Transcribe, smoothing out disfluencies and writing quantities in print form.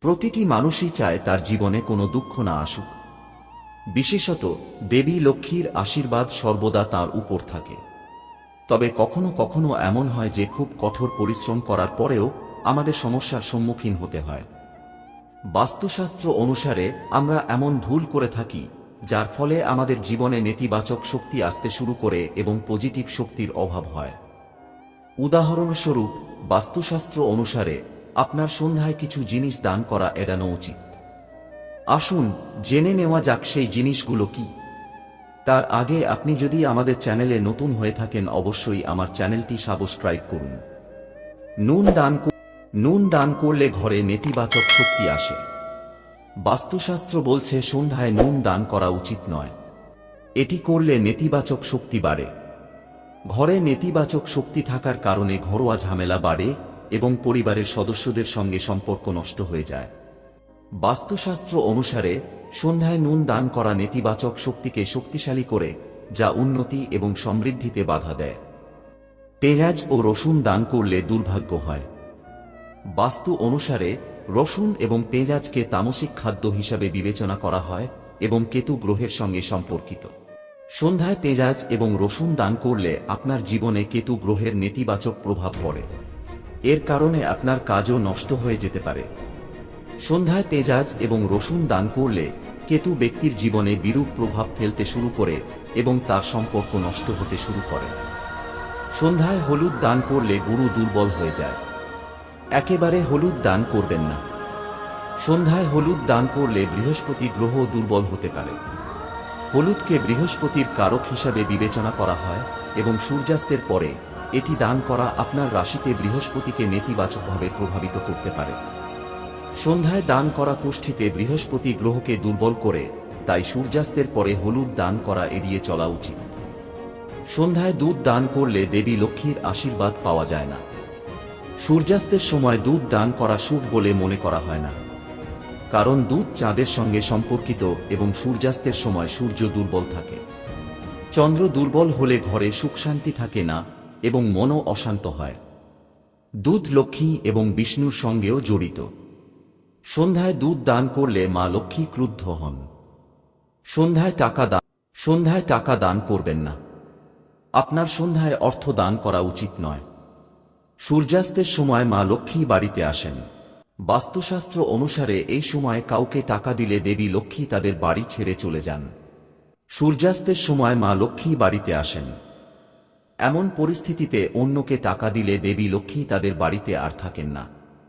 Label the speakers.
Speaker 1: প্রতিটি মানুষই চায় তার জীবনে কোনো দুঃখ না আসুক। বিশেষত দেবী লক্ষ্মীর আশীর্বাদ সর্বদা তার উপর থাকে। তবে কখনো কখনো এমন হয় যে খুব কঠোর পরিশ্রম করার পরেও আমাদের সমস্যার সম্মুখীন হতে হয়। বাস্তুশাস্ত্র অনুসারে আমরা এমন ভুল করে থাকি যার ফলে আমাদের জীবনে নেতিবাচক শক্তি আসতে শুরু করে এবং পজিটিভ শক্তির অভাব হয়। উদাহরণস্বরূপ, বাস্তুশাস্ত্র অনুসারে আপনার সন্ধ্যায় কিছু জিনিস দান করা এড়ানো উচিত। আসুন জেনে নেওয়া যাক সেই জিনিসগুলো কি। তার আগে আপনি যদি আমাদের চ্যানেলে নতুন হয়ে থাকেন অবশ্যই আমার চ্যানেলটি সাবস্ক্রাইব করুন। নুন দান করলে ঘরে নেতিবাচক শক্তি আসে। বাস্তুশাস্ত্র বলছে সন্ধ্যায় নুন দান করা উচিত নয়। এটি করলে নেতিবাচক শক্তি বাড়ে। ঘরে নেতিবাচক শক্তি থাকার কারণে ঘরোয়া ঝামেলা বাড়ে এবং পরিবারের সদস্যদের সঙ্গে সম্পর্ক নষ্ট হয়ে যায়। বাস্তুশাস্ত্র অনুসারে সন্ধ্যায় নুন দান করা নেতিবাচক শক্তিকে শক্তিশালী করে, যা উন্নতি এবং সমৃদ্ধিতে বাধা দেয়। পেঁয়াজ ও রসুন দান করলে দুর্ভাগ্য হয়। বাস্তু অনুসারে রসুন এবং পেঁয়াজকে তামসিক খাদ্য হিসাবে বিবেচনা করা হয় এবং কেতু গ্রহের সঙ্গে সম্পর্কিত। সন্ধ্যায় পেঁয়াজ এবং রসুন দান করলে আপনার জীবনে কেতু গ্রহের নেতিবাচক প্রভাব পড়ে। এর কারণে আপনার কাজও নষ্ট হয়ে যেতে পারে। সন্ধ্যায় পেঁয়াজ এবং রসুন দান করলে কেতু ব্যক্তির জীবনে বিরূপ প্রভাব ফেলতে শুরু করে এবং তার সম্পর্ক নষ্ট হতে শুরু করে। সন্ধ্যায় হলুদ দান করলে গুরু দুর্বল হয়ে যায়। একেবারে হলুদ দান করবেন না। সন্ধ্যায় হলুদ দান করলে বৃহস্পতি গ্রহ দুর্বল হতে পারে। হলুদকে বৃহস্পতির কারক হিসাবে বিবেচনা করা হয় এবং সূর্যাস্তের পরে এটি দান করা আপনার রাশিতে বৃহস্পতিকে নেতিবাচকভাবে প্রভাবিত করতে পারে। সন্ধ্যায় দান করা কোষ্ঠীতে বৃহস্পতি গ্রহকে দুর্বল করে, তাই সূর্যাস্তের পরে হলুদ দান করা এড়িয়ে চলা উচিত। সন্ধ্যায় দুধ দান করলে দেবী লক্ষ্মীর আশীর্বাদ পাওয়া যায় না। সূর্যাস্তের সময় দুধ দান করা শুভ বলে মনে করা হয় না, কারণ দুধ চাঁদের সঙ্গে সম্পর্কিত এবং সূর্যাস্তের সময় সূর্য দুর্বল থাকে। চন্দ্র দুর্বল হলে ঘরে সুখ শান্তি থাকে না এবং মনও অশান্ত হয়। দুধ লক্ষ্মী এবং বিষ্ণুর সঙ্গেও জড়িত। সন্ধ্যায় দুধ দান করলে মা লক্ষ্মী ক্রুদ্ধ হন। সন্ধ্যায় টাকা দান করবেন না। আপনার সন্ধ্যায় অর্থ দান করা উচিত নয়। সূর্যাস্তের সময় মা লক্ষ্মী বাড়িতে আসেন। বাস্তুশাস্ত্র অনুসারে এই সময় কাউকে টাকা দিলে দেবী লক্ষ্মী তাদের বাড়ি ছেড়ে চলে যান। সূর্যাস্তের সময় মা লক্ষ্মী বাড়িতে আসেন। এমন পরিস্থিতিতে অন্যকে টাকা দিলে দেবী লক্ষ্মী তাদের বাড়িতে আর থাকেন না।